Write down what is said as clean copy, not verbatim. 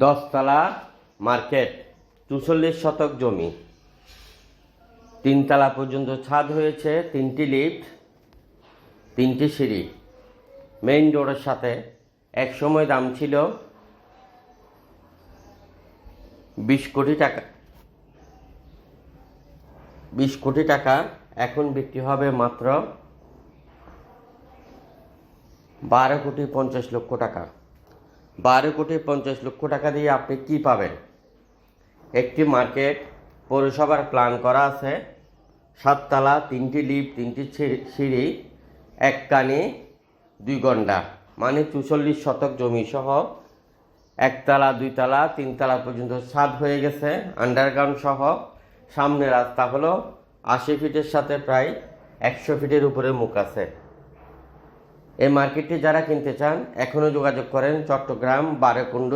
10 তলা মার্কেট, ৪৪ শতক জমি, 3 তলা পর্যন্ত ছাদ হয়েছে, 3টি লিফট, 3টি সিঁড়ি, মেইন রোডের সাথে। একসময় দাম ছিল 20 কোটি টাকা। 20 কোটি টাকা এখন বিক্রি হবে মাত্র 12,50,00,000 টাকা। 12,50,00,000 টাকা দিয়ে আপনি কি পাবেন? একটি মার্কেট পৌরসভার প্ল্যান করা আছে, 7 তলা, 3টি লিফট, 3টি সিঁড়ি, 1 কানি 2 গন্ডা, মানে 44 শতক জমি সহ 1 তলা, 2 তলা, 3 তলা পর্যন্ত ছাদ হয়ে গেছে, আন্ডারগ্রাউন্ড সহ। সামনে রাস্তা হলো 80 ফিটের সাথে প্রায় 100 ফিটের উপরে মুখ আছে। এই মার্কেটটি যারা কিনতে চান এখনও যোগাযোগ করেন চট্টগ্রাম বারোকুণ্ড।